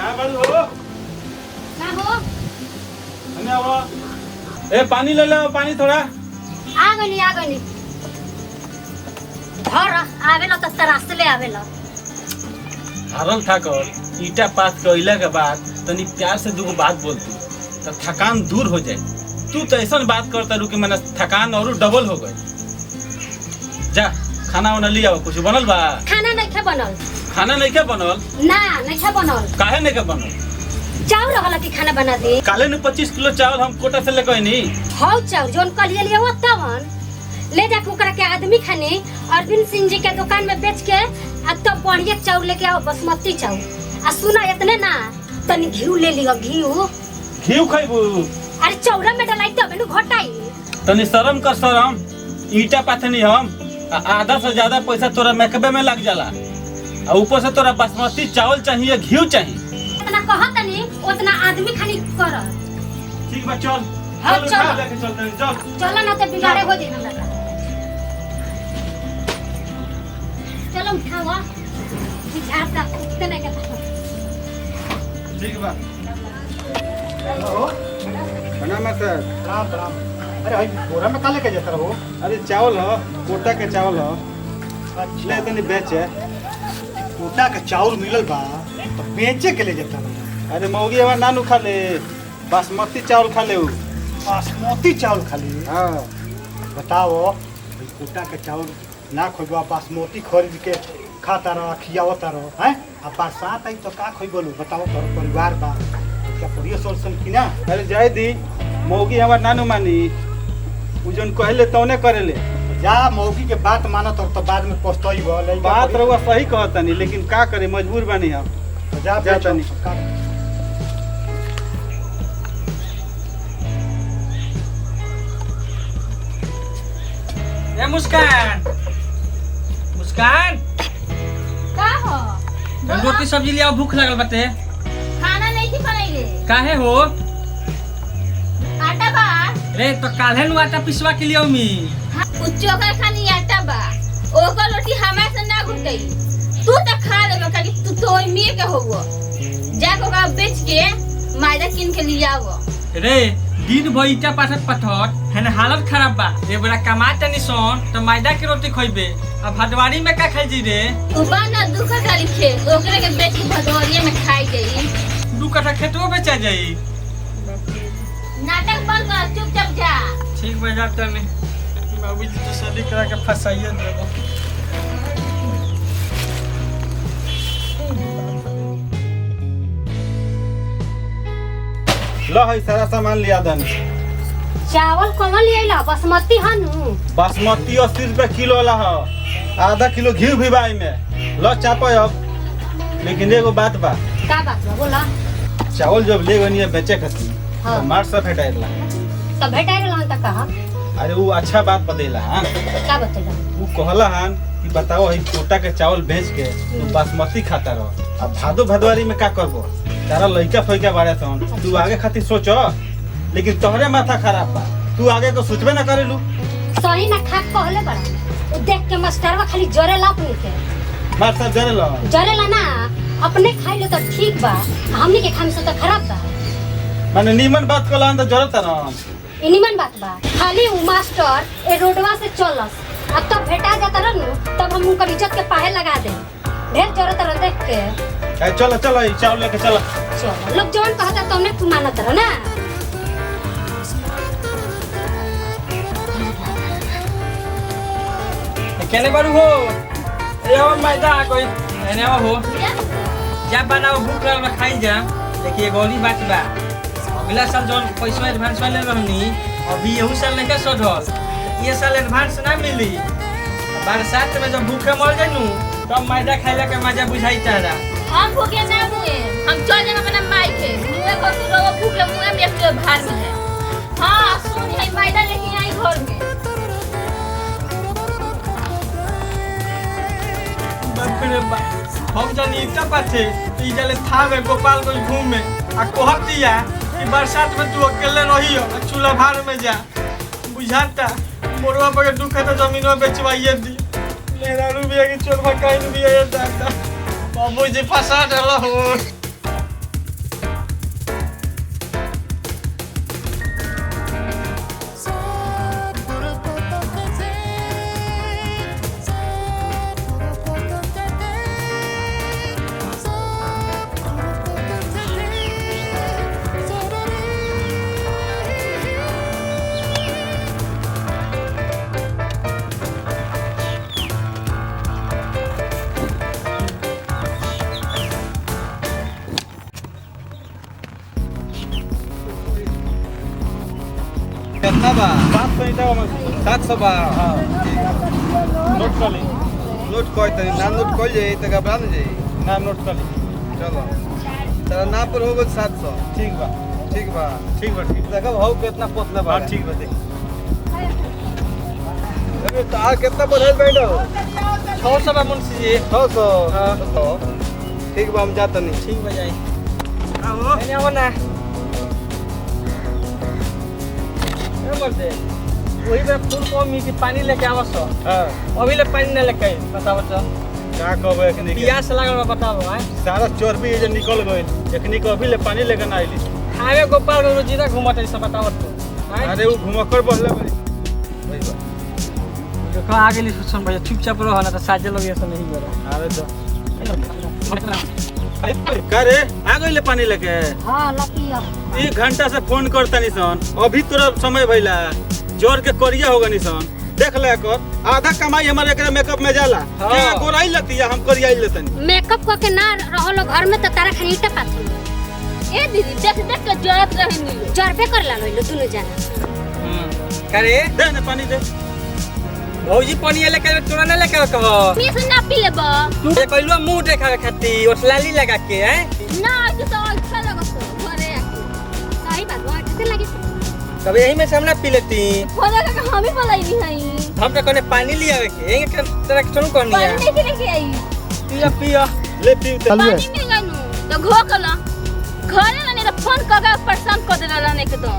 कहाँ बंद हो? ना हो ए पानी ले लो, पानी थोड़ा। आ गई घर आवेला तो तरास ले आवेला। हारल था कर ईटा पास कइला के बाद तनी प्यार से दूगो बात बोलती तो थकान दूर हो जाए। तू तो ऐसा बात करता रू कि मैंने थकान और डबल हो गई। जा खाना वाना लिया, कुछ बनल बा? खाना नहीं बनल। खाना नहीं क्या बनल? ना नहीं बनल। काहे नहीं क्या बनल? चावल वाला की खाना बना दे। काले ने 25 किलो चावल हम कोटा से लेके नहीं। हाउ चावल जोन कलिए लिए तवन ले जा कुकरा के आदमी खाने अरविंद सिंह जी के दुकान में बेच के अब तो बढ़िया चावल लेके आओ, बासमती चावल। आ सुना इतने ना तनी घी ले लियो। घी खाइबू? अरे चौरा में डलाई तब नु घटाई। तनी शर्म कर शर्म। ईटा पाथनी हम आधा से ज्यादा पैसा तोरा मेकअप में लग जाला और ऊपर से तोरा बासमती चावल चाहिए, घी चाहिए। इतना कहत नहीं उतना आदमी खानी कर। ठीक बा चल। हाँ, चल चल। उठा लेके चलते हैं, चल। चलो ना तो बिगाड़े हो जाए हमरा। चलो उठावा झाड़ता उठते नहीं करता। ठीक बा। हेलो प्रणाम सर। प्रणाम प्रणाम। अरे भाई बोरा में काले के जाता रहो? अरे चावल हो, कोटा के चावल हो। अच्छा ले तनी बेचे। कोटा के चावल मिलल बा तो बेचे के ले जाता रहो? अरे मौगी हमार नानू खा ले, बासमती चावल खा ले उ। बासमती चावल खाली? हाँ बताओ भाई कोटा के चावल ना खोबा बासमती खरीद के खाता रहो, खियावता रहो हैं? अब बरसात आई तो का खोई बोलू? बताओ घर परिवार बा क्या परियो सोल्सन की ना? अरे जाय दी, मौगी हमार नानू मानी, उ जोन कहले तौने करेले। जा मौगी के बात मानत और तो बाद में पछताई बोल। बात रहुआ सही कहतनी, लेकिन का करे मजबूर बानी हम। जा जा तनी। ए मुस्कान, मुस्कान का हो? रोटी सब्जी ले आओ, भूख लगल बाटे। खाना नहीं थी बनाई काहे हो? आटा बा। रे तो काल्हे नु आटा पिसवा के लियो मी। कुच्चो का खानी आटा बा, ओकर रोटी हमारे से ना घुटई। तू तो खा ले बका कि तू तो मी के होगो। जाको का बेच के मैदा किन के लिया वो। रे दिन भर ईटा पाथत पाथत हेने हालत खराब बा। ए बड़ा कमाता नि सोन तो मैदा के रोटी खइबे। अब भदवारी में का खाई जी रे? उबा ना दुख करी खे, ओकरे के बेच के भदौरिया में खाई गई। 2 कट्ठा खेतों बेचा जाई। नाटक बंद कर, चुपचाप जा। ठीक बजा तने बाबूजी तो शादी करा के फसाइए देबो। लो है सारा सामान लिया दन। चावल कौन ले ला? बासमती हनु। बासमती 80 रुपए किलो वाला हो। आधा किलो घी भी बा में। लो चापो अब। लेकिन एगो बात बा, का बात बा बोला? चावल जब ले गनी बेचे खातिर हाँ। तो मार सब हटाइला। तो भेटाई रहलन त कहा? अरे वो अच्छा बात बतेला हां। का बतेला? वो कहला हन कि बताओ है कोटा के चावल बेच के तू बासमती खाता रहो। अब भादो भदवारी में का करबो? तारा लइका फइका बाड़े सन, तू आगे खातिर सोचो। लेकिन तोहरे माथा खराब बा, तू आगे को सोचबे ना करेलू। सही ना खा कहले बड़ा। उ देख के मास्टरवा खाली जरे ला अपने के। मार सब जरे लो। जरे ला ना अपने खाई ले तो ठीक बा, हमनी के खाम से तो खराब बा। माने नीमन बात कहला त जरत ना। ई निमन बात बा। खाली उ मास्टर ए रोडवा से चलस अब तब भेटा जाता रहनु तब हम उनकर इज्जत के पाहे लगा दे। ढेर जरूरत रह देख के। चलो चलो ई चावल लेके चलो। चलो लोग जवन कहता तुमने तू मानत रह ना। केने बारू हो? ए हो मैदा आ गई। एने हो जा बनाओ, भूख लगल बा, खाई जा। देखिए गोली बात बा, अगला साल जौन पैसा एडवांस वाले रहनी अभी यहू साल नहीं के सधल। ये साल एडवांस ना मिली। बरसात में जब भूखे मर जाइनु तब मैदा खाइला के मजा बुझाई तारा। हम भूखे ना मुए, हम चल जाएंगे अपना माई के। मुए को तू लोग भूखे मुए में एक भार में है। हाँ सुन है मैदा लेके आई घर में। बाप रे बाप, हम जानी इतना पाथे ई जले था में गोपालगंज घूमे आ कहत दिया कि बरसात में तू अकेले रही हो, चूल्हा भार में जा। बुझाता मोरवा पर दुखा तो जमीनवा बेचवाइए दी। मेरा रुपया की चोर भकाई रुपया दादा बाबूजी फंसा डाला हो। कितना बा 700 ईटा में 700 बा हाँ नोट कर ली नोट कोई तनी ना नोट कोई जाई त घबरा न जाई ना नोट कर ली चलो तेरा ना पर होगो 700 ठीक बा ठीक बा ठीक देखो भाव कितना पोतले बा हाँ ठीक बा देख अबे तार कितना बढ़ल बैठो 600 बा मुंशी जी 600 हाँ। ठीक बा हम जात नहीं ठीक बजाई आओ एने आओ ना ए बोलते वही पे फूल को मीठी पानी लेके आवस हाँ अभी ले पानी न लेके बताओ तो का कहबे एखनी के पियास लागल बा बताओ हैं सारा चर्बी ये जे निकल गइल एखनी के अभी ले पानी लेके ना आइली हाईवे गोपाल गंज जीरा घूमत है सब बताओ तो हैं अरे वो घुमक्कर बहले बड़ी वही बा देखो आगे ली सुन भैया चुपचाप रहो ना तो साजे लोग ऐसा नहीं करो अरे तो का रे आ गइले पानी लेके हाँ लकी 1 घंटा से फोन करता निसन अभी तोरा समय भइला जोर के करिया होगा निसन देख ले कर आधा कमाई हमारे एकरा मेकअप में जाला हाँ। क्या गोराई लतिया हम करियाई लेतनी मेकअप करके ना रहलो घर में तो तारा खानी ईटा पाथी ए दीदी देख देख के जरत रहनी जरबे कर ला लो दुनु जाना करे दे ने पानी दे भौजी पानी लेके तोरा ना लेके कहो मी से ना पी लेबा तू कहलो मुंह देखावे खातिर ओसलाली लगा के हैं ना तो अच्छा लगत घरे आके सही बात वो कैसे लगी तब यही में से हम ना पी लेती खोदा का हम ही बोलाई हई हम तो कने पानी लिया के एंगे तेरा के चलू करनी है पानी नहीं लेके आई पिया ले पी चलू है पानी में गनु तो घोकला घरे ना नहीं फोन करके परेशान कर देला नहीं के तो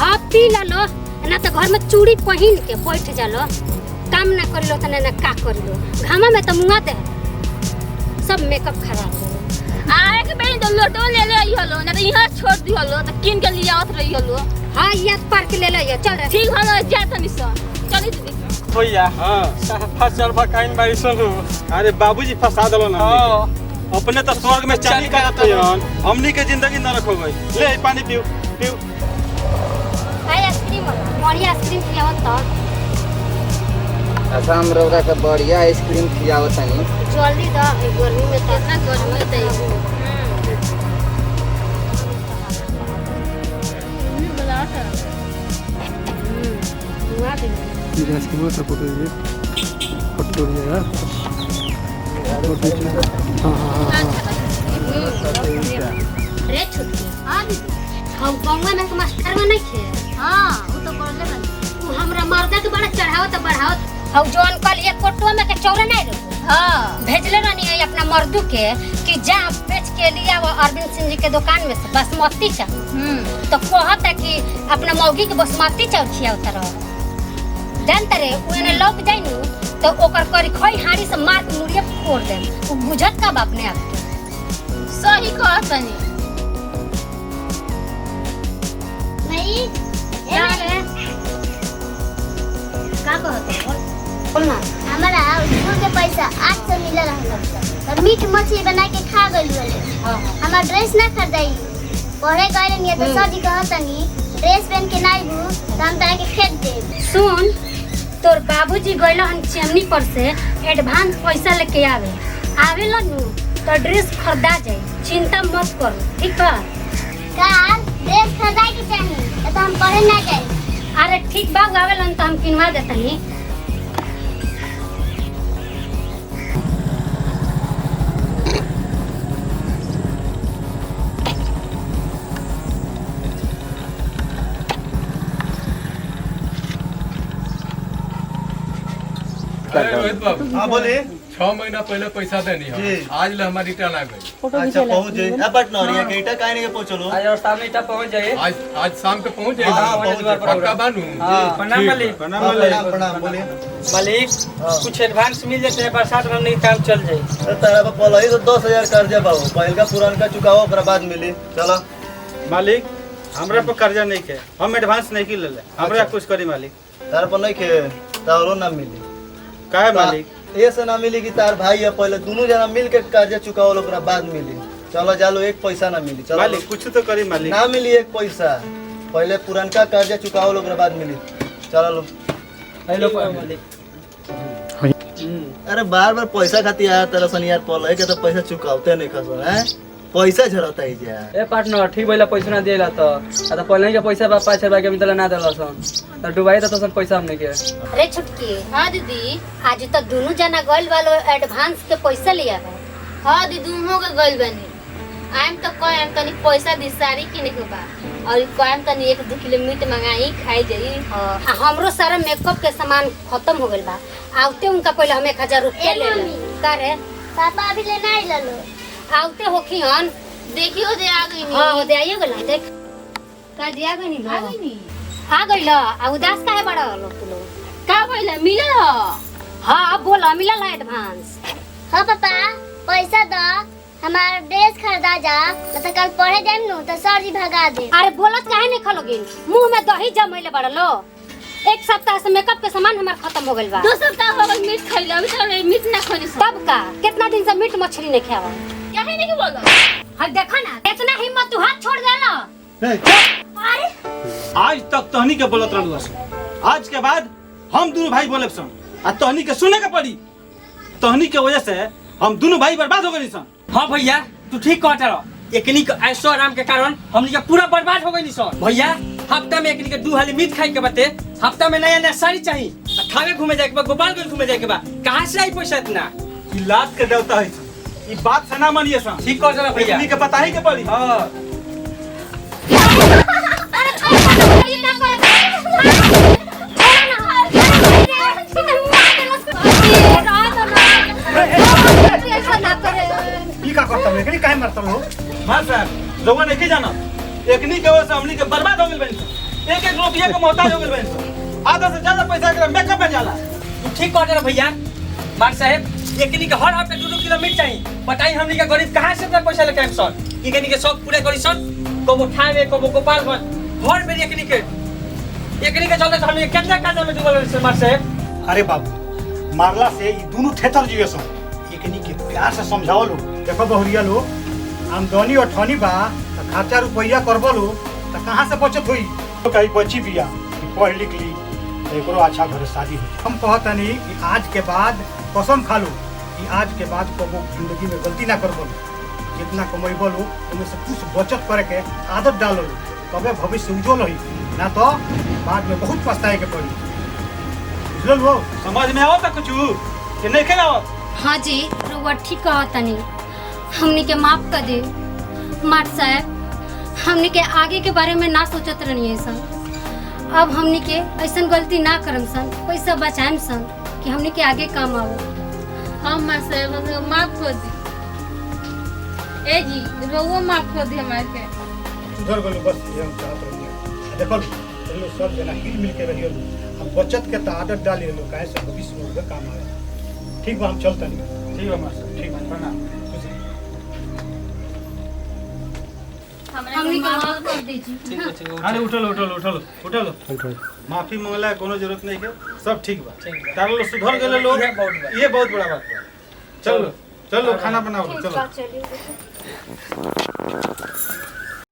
हाँ पी ला लो ना तो घर में चूड़ी पहन के बैठ जालो काम ना कर लो तो ना का कर लो घामा में तो मुंगा दे सब मेकअप खराब हो आए के बेन तो लोटो ले ले आई हलो ना तो यहां छोड़ दी हलो तो किन के लिए आवत रही हलो हाँ ये पार के ले लो ये चल रे ठीक हलो जात नहीं सन चली दीदी भैया हां फसल भकाइन बारी सुनु अरे बाबूजी फंसा दलो ना हां अपने तो स्वर्ग में चांदी का हन हमनी के जिंदगी न रखो गई ले पानी पियो पियो भाई आइसक्रीम बढ़िया आइसक्रीम खिलावत तो अच्छा हम रौरा के बढ़िया आइसक्रीम खियावत तनी जल्दी दा गर्मी में तो इतना गर्मी है तो मुंगा दे रे छुटकी हां दीदी हम गंगा में के मास्टर में नहीं थे हां वो तो कर ले बनी तू हमरा मर्दा के बड़ा चढ़ाओ तो बढ़ाओ हम जो अंकल एक कोटवा में के चौरे नहीं रहो हां भेजले रहनी है अपना मर्दू के कि जा बेच के लिया वो अरविंद सिंह जी के दुकान में से बासमती चावल तो कहता कि अपना मौगी के बासमती चावल खियाओ तरह जानते रे उन्हें लौक जाई नु तो ओकर करी खोई हाड़ी से मार के मुड़िए फोड़ दे वो बुझत का अपने आप के सही कहत नहीं नहीं क्या रे का कहत बोल ना हमारा स्कूल के पैसा 800 मिल रहा है मीट मछली बना के खा गई वाले हमारा ड्रेस ना खरीदाई पढ़े गए नहीं तो सर जी कहतनी ड्रेस पहन के नहीं बू तो हम तरह के फेंक दे सुन तोर बाबूजी गइल हन चेमनी पर से एडवांस पैसा लेके आवे नु तो ड्रेस खरीदा जाए चिंता मत कर ठीक बा का ड्रेस खरीदाई के चाहिए तो हम पढ़े ना जाए अरे ठीक बा आवे लन तो हम किनवा देतनी रोहित बाबू हाँ बोले 6 महीना पहले पैसा देनी जी। है आज ले हमारी रिटर्न आ गई अच्छा पहुँच जाए अब बट नौरिया के इटा काहे नहीं पहुँचलो आज और सामने तक पहुंच जाए आज शाम के पहुंच हाँ, जाएगा पहुंच जाए, पक्का बानू हां प्रणाम मालिक प्रणाम प्रणाम बोले मालिक कुछ एडवांस मिल जाते हैं बरसात में नहीं काम चल जाए तारा पर पहले ही तो 10,000 कर्जा बाबू पहल का पुरान का चुकाओ ओकरा बाद मिली चलो मालिक हमरा पर कर्जा नहीं के हम एडवांस नहीं की ले हमरा कुछ करी मालिक तारा पर नहीं खे तारो ना मिली काहे मालिक ये से ना मिली कि तार भाई है पहले दोनों जना मिल के कर्जा चुकाओ ओकरा बाद मिली चलो जालो एक पैसा ना मिली चलो मालिक कुछ तो करी मालिक ना मिली एक पैसा पहले पुरानका कर्जा चुकाओ ओकरा बाद मिली चलो लो हेलो मालिक अरे बार बार पैसा खाती आया तेरा सन यार पहले के तो पैसा चुकावते नहीं खसन हैं पैसा झरता है जा। ए पार्टनर ठीक भइला पैसा ना देला त आ त पहिले के पैसा बा 5 रुपया के मितला ना देलसन त डुबाई त सन पैसा हमने के। अरे छुटकी हाँ दीदी। आज तो दोनों जना गइल वालो एडवांस के पैसा लिया है। हाँ दीदी हो के गइल बनी। आइम तो कह तनी पैसा दी साड़ी किने के बा और कहम तनी 1-2 किलो मीट मंगाई खाई जाई। हमरो सारा मेकअप के सामान खत्म हो गइल बा। आउते उनका पहले हम 1000 रुपया ले ले। का रे पापा अभी ले नहीं ललो। आउते होखी हन। देखियो दे आ गई नी। हां दे आइए गेल देख। का दिया गनी लो। आ गइल आ उदास काहे बड़ा लो तू लोग। का भइला मिलल ह? हां बोला मिलल है एडवांस। हाँ पापा पैसा दो हमारा ड्रेस खरीदा जा मतलब कल पढ़े जाइम नु तो सर जी भगा दे। अरे बोलत काहे नहीं खलोगी मुंह में दही जमैले बड़ा लो। एक सप्ताह से मेकअप के सामान हमार खत्म हो गइल बा। 2 सप्ताह हो गइल मीट खइला अभी तक मीट ना खइली। तब का कितना दिन से मीट मछली नहीं खावा। काहे नहीं बोल। हर देखा ना इतना हिम्मत तू हाथ छोड़ देला। अरे आज तक तहनी के बोलत रहलू हसन। आज के बाद हम दोनों भाई बोले सन आ तहनी के सुने के पड़ी। तहनी के वजह से हम दोनों भाई बर्बाद हो गए सन। हां भैया तू ठीक कहत रह। एकनी के ऐसो आराम के कारण हमनी के पूरा बर्बाद हो गइनी सन। भैया हफ्ता में एकनी के 2 हाली मीट खाई के बते हफ्ता में नया नया साड़ी चाहिए खावे घूमे जाए के बा गोपालगंज घूमे जाए के बा। कहां से आई पैसा इतना। ई लात के देवता है ई बात से ना मानिए सन। ठीक कहत रह भैया। एकनी के पता ही के पड़ी। हां ई का करता हो एकनी काहे मारता हो। मां साहब लोगन नहीं जाना एकनी के वजह से हमनी के बर्बाद हो गेल बनी सन। एक एक रुपया के मोहताज हो गेल बनी सन। आधा से ज्यादा पैसा एकरा मेकअप में जाला। तू ठीक कहत रह भैया। मार साहब एकनी के हर हफ्ते 2 किलो मीट चाहिए। बताई हमनी के गरीब कहां से इतना पैसा लेके आइम सन। एकनी के सब पूरा करी सन कबो खावे कबो गोपालगंज हर बेर एकनी के चलते तो हमनी कितना काजा में डूबल से मार साहब। अरे बाबू मारला से ई दोनों थेथर जियो सन। एकनी के प्यार से समझाओ लो। देखो बहुरिया लो आमदनी और ठनी बा त खर्चा रुपया करबो लो त कहां से बचत होई। तो कहीं बची बिया कि पढ़ लिख ली तो एकरो अच्छा घर शादी हो। हम कहतनी कि आज के बाद कसम खा लो कि आज के बाद कबो जिंदगी में गलती ना करबो। जितना कमैबो लो उनमें से कुछ बचत करे के आदत डालो लो तबे भविष्य उज्जवल होई ना तो बाद में बहुत पछताए के पड़ी। बुझल हो। समझ में आओ त कुछ कि नहीं के आओ। हाँ जी रुआ ठीक कहतनी हमनी के माफ कर दे। माट साहब हमनी के आगे के बारे में ना सोचत रहनी सन। अब हमनी के ऐसा गलती ना करम सन पैसा बचाएम सन कि हमनी के आगे काम आओ। हम मां से माफ कर दी। ए जी रोवो माफ कर दी हमारे के। सुधर गलो बस ये हम चाहत रहिए। देखो चलो सब जना हिल मिल के रहियो। हम बचत के त आदत डाली लो काहे से भविष्य में उनका काम आए। ठीक बा हम चलतनी। ठीक है मास्टर ठीक है प्रणाम। हमनी के माफ कर दीजिए। अरे उठलो माफी मांगला कोनो जरूरत नहीं है सब ठीक बा। तारो लोग सुधर गेले लोग ये बहुत बड़ा बात बा। चलो चलो खाना बनाओ चलो। चलिए